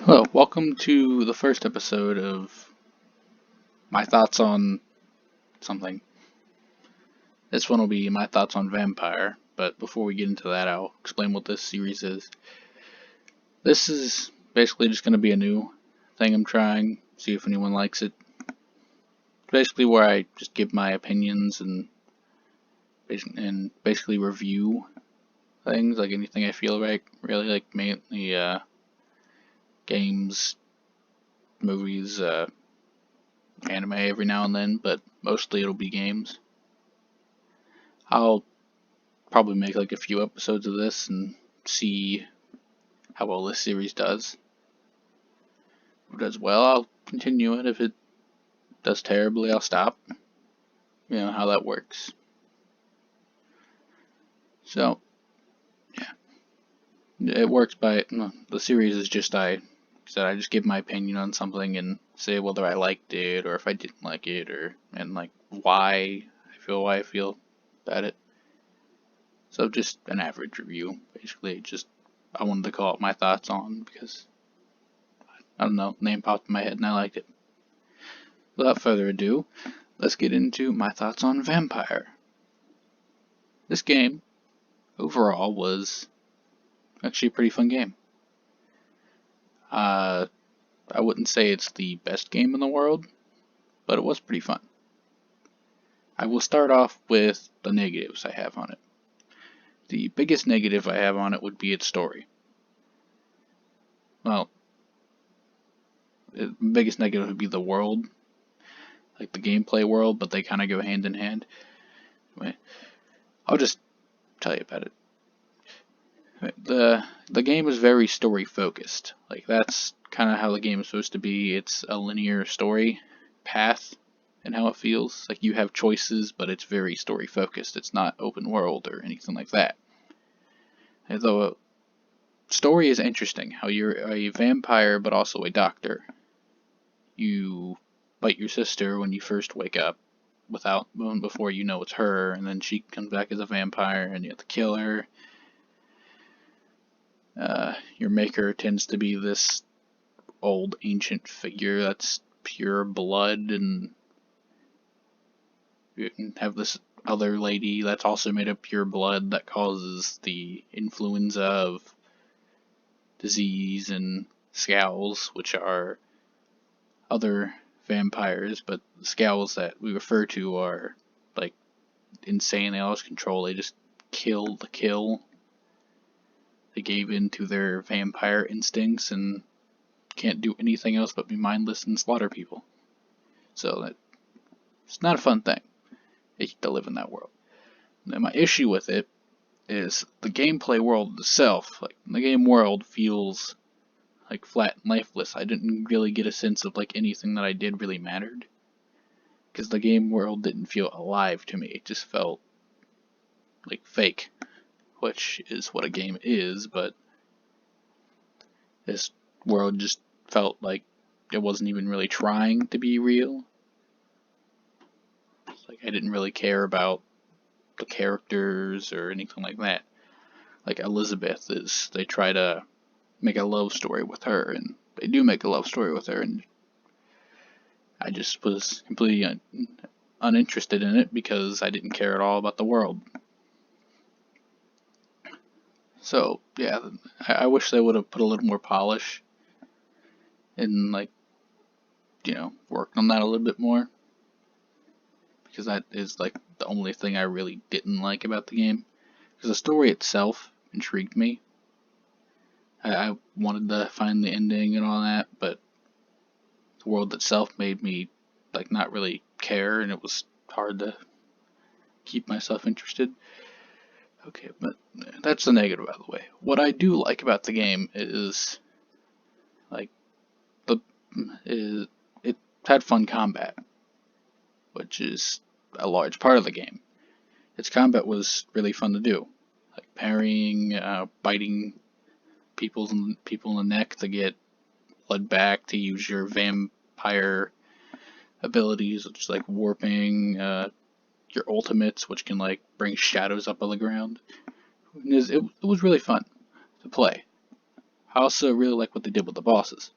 Hello, welcome to the first episode of my thoughts on something. This one will be my thoughts on Vampyr, but before we get into that, I'll explain what this series is. This is basically just going to be a new thing I'm trying, see if anyone likes it. Basically where I just give my opinions and basically review things, like anything I feel right, really, like mainly games, movies, anime every now and then, but mostly it'll be games. I'll probably make like a few episodes of this and see how well this series does. If it does well, I'll continue it. If it does terribly, I'll stop. You know how that works. So, yeah. It works by, the series is just I just give my opinion on something and say whether I liked it or if I didn't like it and like why I feel about it. So just an average review, basically. Just I wanted to call it my thoughts on because I don't know, name popped in my head and I liked it. Without further ado, let's get into my thoughts on Vampyr. This game, overall, was actually a pretty fun game. I wouldn't say it's the best game in the world, but it was pretty fun. I will start off with the negatives I have on it. The biggest negative I have on it would be its story. Well, the biggest negative would be the world, like the gameplay world, but they kind of go hand in hand. Anyway, I'll just tell you about it. The game is very story focused. Like that's kind of how the game is supposed to be. It's a linear story path and how it feels. Like you have choices, but it's very story focused. It's not open world or anything like that. Although story is interesting, how you're a vampire but also a doctor. You bite your sister when you first wake up before you know it's her, and then she comes back as a vampire and you have to kill her. Your maker tends to be this old ancient figure that's pure blood, and you can have this other lady that's also made of pure blood that causes the influenza of disease and scowls, which are other vampires, but the scowls that we refer to are like insane. They lost control. They just kill the kill. They gave in to their vampire instincts and can't do anything else but be mindless and slaughter people. So it's not a fun thing to live in that world. And my issue with it is the gameplay world itself. Like the game world feels like flat and lifeless. I didn't really get a sense of like anything that I did really mattered, because the game world didn't feel alive to me. It just felt like fake, which is what a game is, but this world just felt like it wasn't even really trying to be real. It's like I didn't really care about the characters or anything like that. Like Elizabeth they try to make a love story with her, and they do make a love story with her, and I just was completely uninterested in it because I didn't care at all about the world. So yeah, I wish they would have put a little more polish and like, worked on that a little bit more, because that is like the only thing I really didn't like about the game. Because the story itself intrigued me. I wanted to find the ending and all that, but the world itself made me like not really care, and it was hard to keep myself interested. Okay, but that's the negative out of the way. What I do like about the game is like the it had fun combat, which is a large part of the game. Its combat was really fun to do, like parrying, biting people in the neck to get blood back, to use your vampire abilities, which is like warping, your ultimates, which can like bring shadows up on the ground. It was really fun to play. I also really like what they did with the bosses.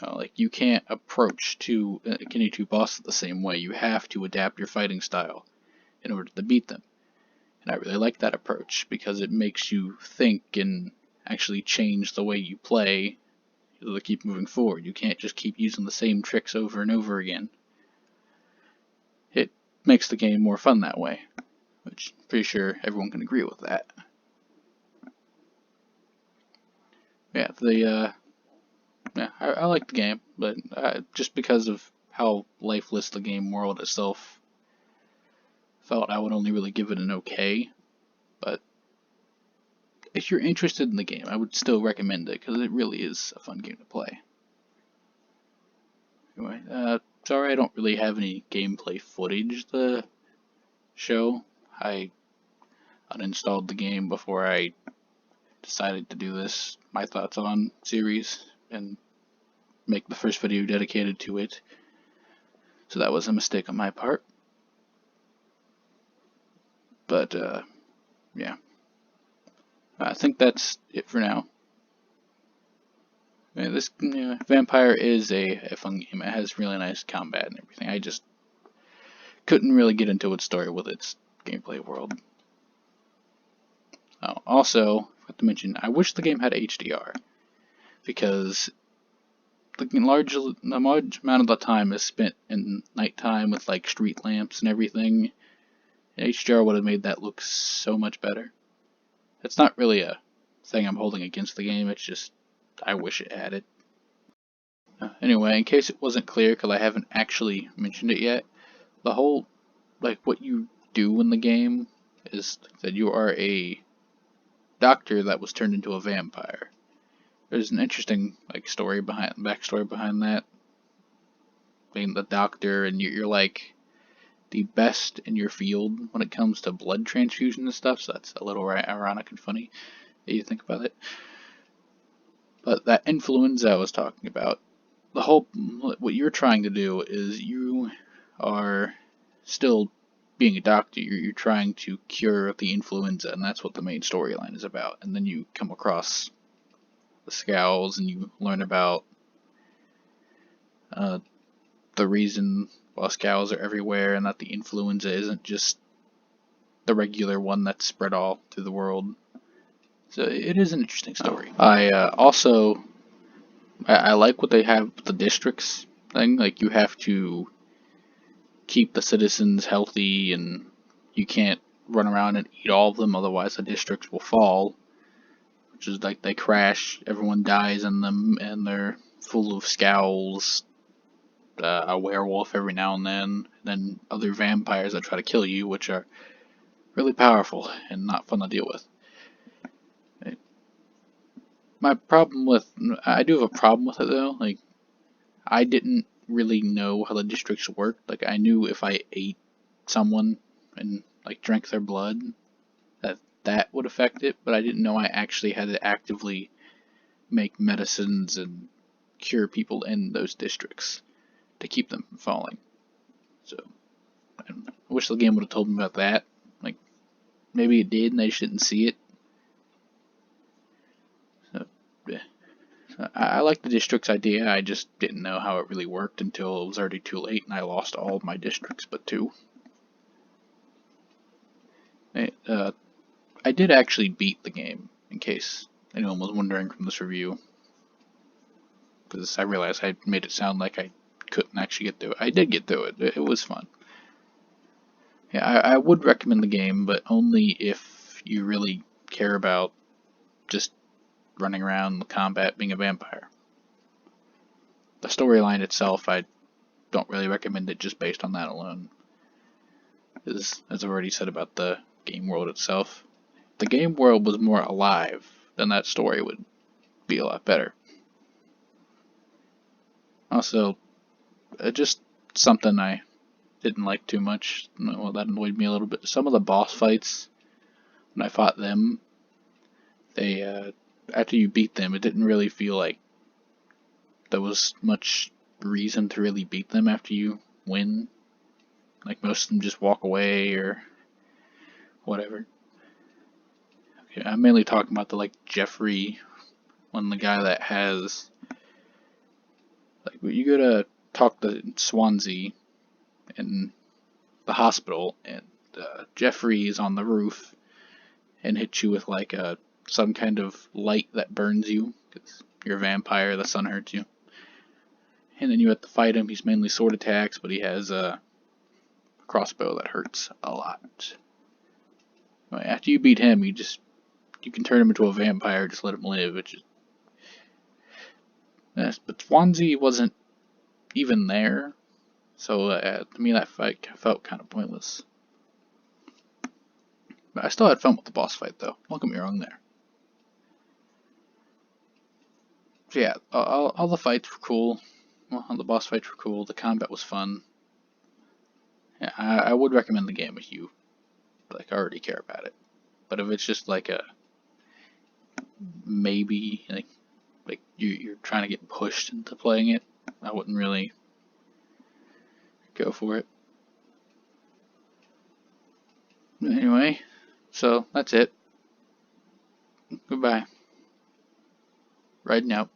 Like, you can't approach any two bosses the same way. You have to adapt your fighting style in order to beat them. And I really like that approach because it makes you think and actually change the way you play to keep moving forward. You can't just keep using the same tricks over and over again. It makes the game more fun that way, which I'm pretty sure everyone can agree with that. Yeah, I like the game, but just because of how lifeless the game world itself felt, I would only really give it an okay. But if you're interested in the game, I would still recommend it because it really is a fun game to play. Anyway, sorry I don't really have any gameplay footage to show. I uninstalled the game before I decided to do this, my thoughts on series, and make the first video dedicated to it. So that was a mistake on my part. But, yeah. I think that's it for now. Yeah, this Vampyr is a fun game. It has really nice combat and everything. I just couldn't really get into its story with its gameplay world. Oh, also, I forgot to mention, I wish the game had HDR, because the large amount of the time is spent in nighttime with like street lamps and everything. And HDR would have made that look so much better. It's not really a thing I'm holding against the game, it's just I wish it had it. Anyway, in case it wasn't clear, because I haven't actually mentioned it yet, the whole, like, what you do in the game is that you are a doctor that was turned into a vampire. There's an interesting backstory behind that. Being the doctor, and you're like the best in your field when it comes to blood transfusion and stuff, so that's a little ironic and funny that you think about it. But that influenza I was talking about, what you're trying to do is you are still being a doctor, you're trying to cure the influenza, and that's what the main storyline is about. And then you come across the Scowls, and you learn about the reason why Scowls are everywhere, and that the influenza isn't just the regular one that's spread all through the world. So it is an interesting story. I like what they have with the districts thing. Like, you have to keep the citizens healthy, and you can't run around and eat all of them, otherwise the districts will fall. Which is like they crash, everyone dies in them, and they're full of Scowls, a werewolf every now and then other vampires that try to kill you, which are really powerful and not fun to deal with. I do have a problem with it though. Like, I didn't really know how the districts worked. Like, I knew if I ate someone and like drank their blood, that would affect it, but I didn't know I actually had to actively make medicines and cure people in those districts to keep them from falling. So, I wish the game would have told me about that. Like, maybe it did and I just didn't see it. So, yeah. I like the districts idea, I just didn't know how it really worked until it was already too late and I lost all of my districts but 2. I did actually beat the game, in case anyone was wondering from this review, because I realized I made it sound like I couldn't actually get through it. I did get through it. It was fun. Yeah, I would recommend the game, but only if you really care about just running around the combat being a vampire. The storyline itself, I don't really recommend it just based on that alone. Because, as I've already said about the game world itself, if the game world was more alive, then that story would be a lot better. Also, just something I didn't like too much, well, that annoyed me a little bit. Some of the boss fights, when I fought them, they, after you beat them, it didn't really feel like there was much reason to really beat them after you win. Like, most of them just walk away or whatever. Okay, I'm mainly talking about the, like, Jeffrey when the guy that has, like, you go to talk to Swansea in the hospital, and Jeffrey is on the roof and hits you with like some kind of light that burns you because you're a vampire. The sun hurts you, and then you have to fight him. He's mainly sword attacks, but he has a crossbow that hurts a lot. After you beat him, you can turn him into a vampire. Just let him live. Which is, yes, but Swansea wasn't even there, so to me that fight felt kind of pointless. But I still had fun with the boss fight, though. Don't get me wrong there. So yeah, all the fights were cool. Well, all the boss fights were cool. The combat was fun. Yeah, I would recommend the game if you like already care about it. But if it's just like a maybe, like you're trying to get pushed into playing it, I wouldn't really go for it. Anyway, so that's it. Goodbye. Riding out.